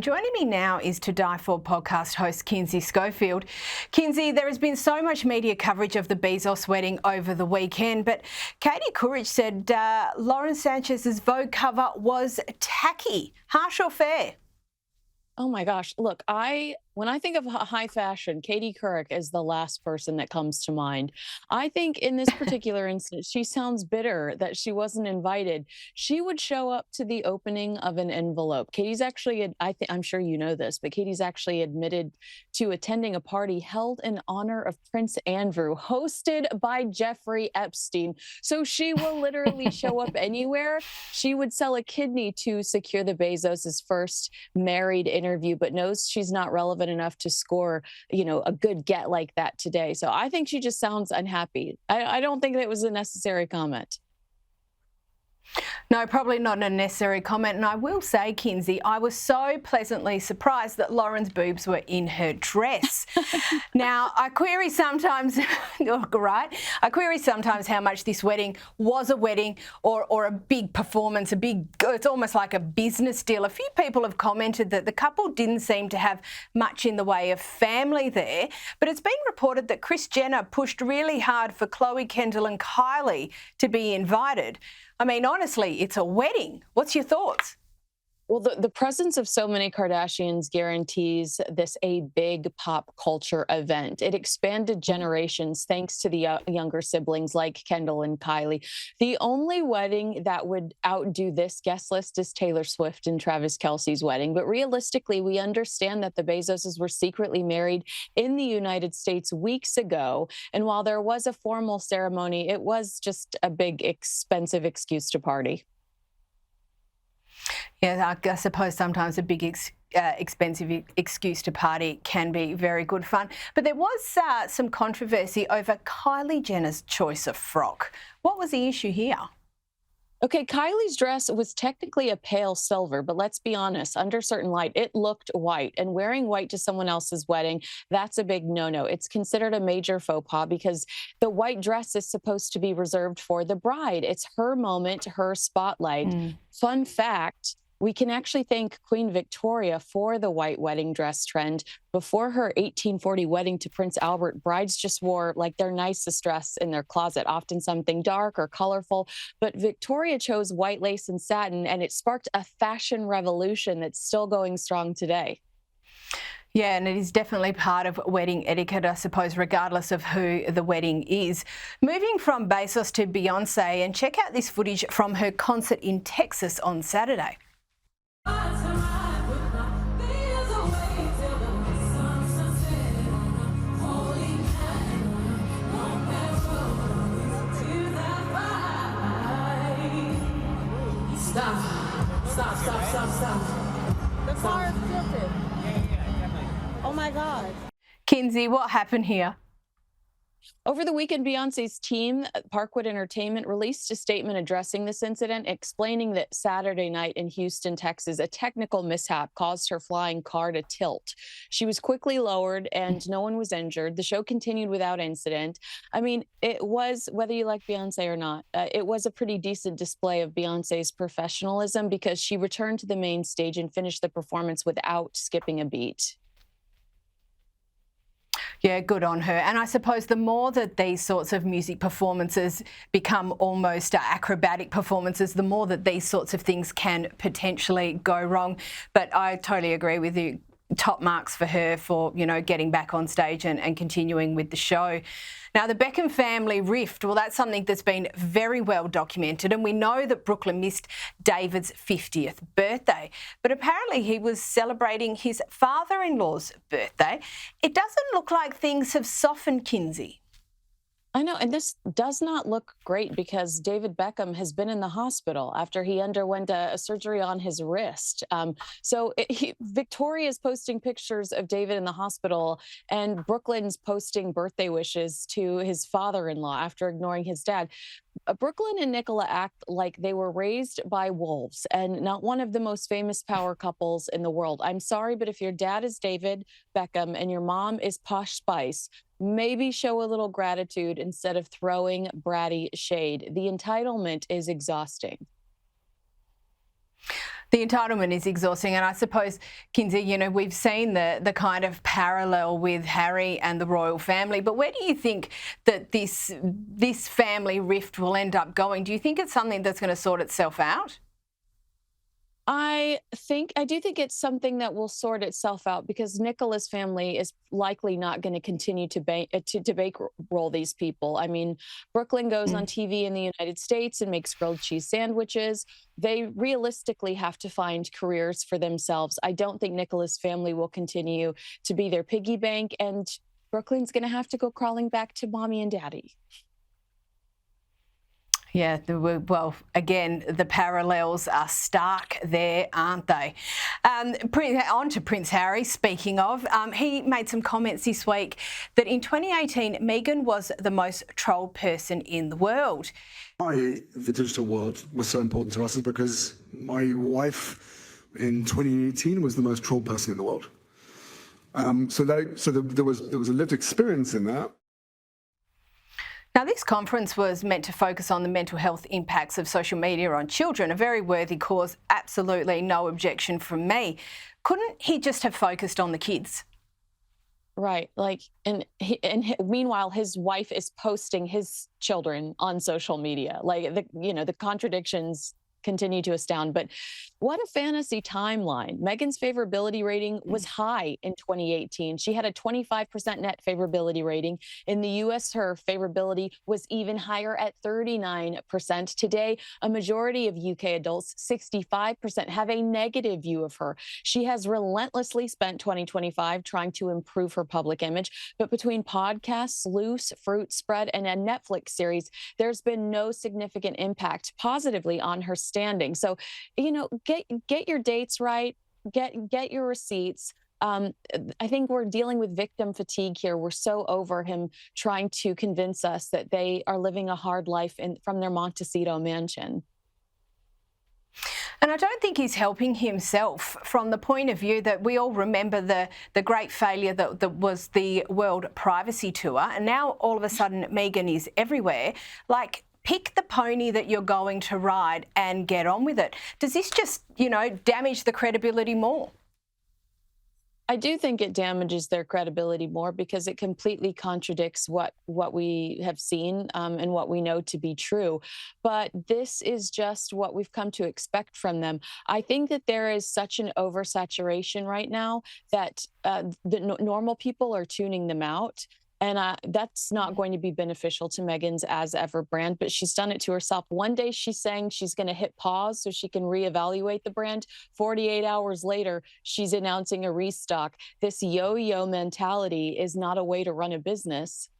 Joining me now is To Die For podcast host Kinsey Schofield. Kinsey, there has been so much media coverage of the Bezos wedding over the weekend, but Katie Couric said Lauren Sanchez's Vogue cover was tacky. Harsh or fair? Oh my gosh. Look, when I think of high fashion, Katie Couric is the last person that comes to mind. I think in this particular instance, she sounds bitter that she wasn't invited. She would show up to the opening of an envelope. Katie's actually, I'm sure you know this, but Katie's actually admitted to attending a party held in honor of Prince Andrew, hosted by Jeffrey Epstein. So she will literally show up anywhere. She would sell a kidney to secure the Bezos' first married interview, but knows she's not relevant enough to score, a good get like that today. So I think she just sounds unhappy. I don't think that was a necessary comment. No, probably not a necessary comment. And I will say, Kinsey, I was so pleasantly surprised that Lauren's boobs were in her dress. Now, I query sometimes, I query sometimes how much this wedding was a wedding or a big performance, it's almost like a business deal. A few people have commented that the couple didn't seem to have much in the way of family there, but it's been reported that Kris Jenner pushed really hard for Khloe, Kendall and Kylie to be invited. I mean, honestly, it's a wedding. What's your thoughts? Well, the presence of so many Kardashians guarantees this a big pop culture event. It expanded generations thanks to the younger siblings like Kendall and Kylie. The only wedding that would outdo this guest list is Taylor Swift and Travis Kelce's wedding. But realistically, we understand that the Bezoses were secretly married in the United States weeks ago. And while there was a formal ceremony, it was just a big, expensive excuse to party. Yeah, I suppose sometimes a big expensive excuse to party can be very good fun. But there was some controversy over Kylie Jenner's choice of frock. What was the issue here? Okay, Kylie's dress was technically a pale silver, but let's be honest, under certain light, it looked white. And wearing white to someone else's wedding, that's a big no-no. It's considered a major faux pas because the white dress is supposed to be reserved for the bride. It's her moment, her spotlight. Fun fact, we can actually thank Queen Victoria for the white wedding dress trend. Before her 1840 wedding to Prince Albert, brides just wore like their nicest dress in their closet, often something dark or colorful. But Victoria chose white lace and satin, and it sparked a fashion revolution that's still going strong today. Yeah, and it is definitely part of wedding etiquette, I suppose, regardless of who the wedding is. Moving from Bezos to Beyonce, and check out this footage from her concert in Texas on Saturday. Stop. The car is tilted. Oh my God. Kinsey, what happened here? Over the weekend, Beyonce's team, Parkwood Entertainment, released a statement addressing this incident, explaining that Saturday night in Houston, Texas, a technical mishap caused her flying car to tilt. She was quickly lowered and no one was injured. The show continued without incident. I mean, it was, whether you like Beyonce or not, it was a pretty decent display of Beyonce's professionalism because she returned to the main stage and finished the performance without skipping a beat. Yeah, good on her. And I suppose the more that these sorts of music performances become almost acrobatic performances, the more that these sorts of things can potentially go wrong. But I totally agree with you. Top marks for her for, getting back on stage and continuing with the show. Now, the Beckham family rift, well, that's something that's been very well documented, and we know that Brooklyn missed David's 50th birthday, but apparently he was celebrating his father-in-law's birthday. It doesn't look like things have softened, Kinsey. I know, and this does not look great because David Beckham has been in the hospital after he underwent a surgery on his wrist. Victoria's posting pictures of David in the hospital, and Brooklyn's posting birthday wishes to his father-in-law after ignoring his dad. Brooklyn and Nicola act like they were raised by wolves and not one of the most famous power couples in the world. I'm sorry, but if your dad is David Beckham and your mom is Posh Spice, maybe show a little gratitude instead of throwing bratty shade. The entitlement is exhausting. The entitlement is exhausting, and I suppose, Kinsey, you know, we've seen the kind of parallel with Harry and the royal family, but where do you think that this family rift will end up going? Do you think it's something that's going to sort itself out? I do think it's something that will sort itself out because Nicola's family is likely not going to continue to bankroll these people. I mean, Brooklyn goes on TV in the United States and makes grilled cheese sandwiches. They realistically have to find careers for themselves. I don't think Nicola's family will continue to be their piggy bank, and Brooklyn's going to have to go crawling back to mommy and daddy. Yeah, well, again, the parallels are stark there, aren't they? On to Prince Harry, speaking of, he made some comments this week that in 2018, Meghan was the most trolled person in the world. The digital world was so important to us is because my wife in 2018 was the most trolled person in the world. So there was a lived experience in that. Now, this conference was meant to focus on the mental health impacts of social media on children, a very worthy cause, absolutely no objection from me. Couldn't he just have focused on the kids? Right. Like, meanwhile, his wife is posting his children on social media. Like, the contradictions continue to astound. But what a fantasy timeline. Meghan's favorability rating was high in 2018. She had a 25% net favorability rating. In the US, her favorability was even higher at 39%. Today, a majority of UK adults, 65%, have a negative view of her. She has relentlessly spent 2025 trying to improve her public image. But between podcasts, Loose, Fruit Spread, and a Netflix series, there's been no significant impact positively on her standing. So, get your dates right, get your receipts. I think we're dealing with victim fatigue here. We're so over him trying to convince us that they are living a hard life from their Montecito mansion. And I don't think he's helping himself from the point of view that we all remember the great failure that was the World Privacy Tour. And now all of a sudden Meghan is everywhere. Like, pick the pony that you're going to ride and get on with it. Does this just, damage the credibility more? I do think it damages their credibility more because it completely contradicts what we have seen and what we know to be true. But this is just what we've come to expect from them. I think that there is such an oversaturation right now that the normal people are tuning them out. And that's not going to be beneficial to Meghan's as ever brand, but she's done it to herself. One day she's saying she's going to hit pause so she can reevaluate the brand. 48 hours later, she's announcing a restock. This yo-yo mentality is not a way to run a business.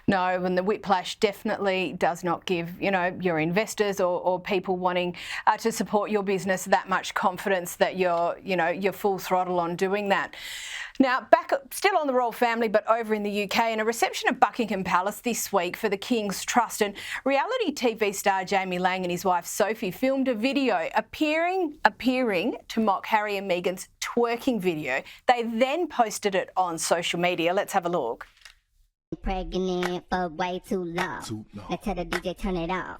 No, and the whiplash definitely does not give, your investors or people wanting to support your business that much confidence that you're full throttle on doing that. Now, back still on the royal family, but over in the UK, in a reception at Buckingham Palace this week for the King's Trust, and reality TV star Jamie Lang and his wife Sophie filmed a video appearing to mock Harry and Meghan's twerking video. They then posted it on social media. Let's have a look. Pregnant for way too long. Let's tell the DJ turn it off.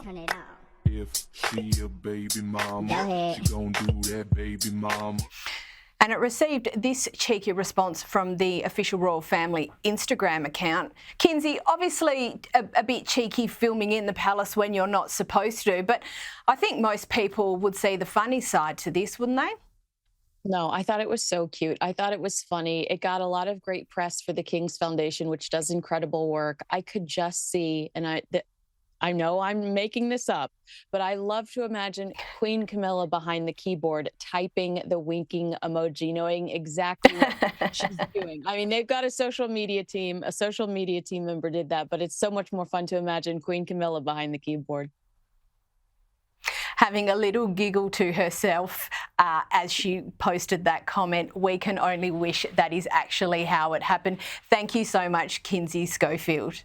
If she a baby mama, she gon' do that baby mama. And it received this cheeky response from the official royal family Instagram account. Kinsey, obviously a bit cheeky filming in the palace when you're not supposed to, but I think most people would see the funny side to this, wouldn't they? No, I thought it was so cute. I thought it was funny. It got a lot of great press for the King's Foundation, which does incredible work. I could just see, and I know I'm making this up, but I love to imagine Queen Camilla behind the keyboard typing the winking emoji, knowing exactly what she's doing. I mean, they've got a social media team member did that, but it's so much more fun to imagine Queen Camilla behind the keyboard. Having a little giggle to herself as she posted that comment. We can only wish that is actually how it happened. Thank you so much, Kinsey Schofield.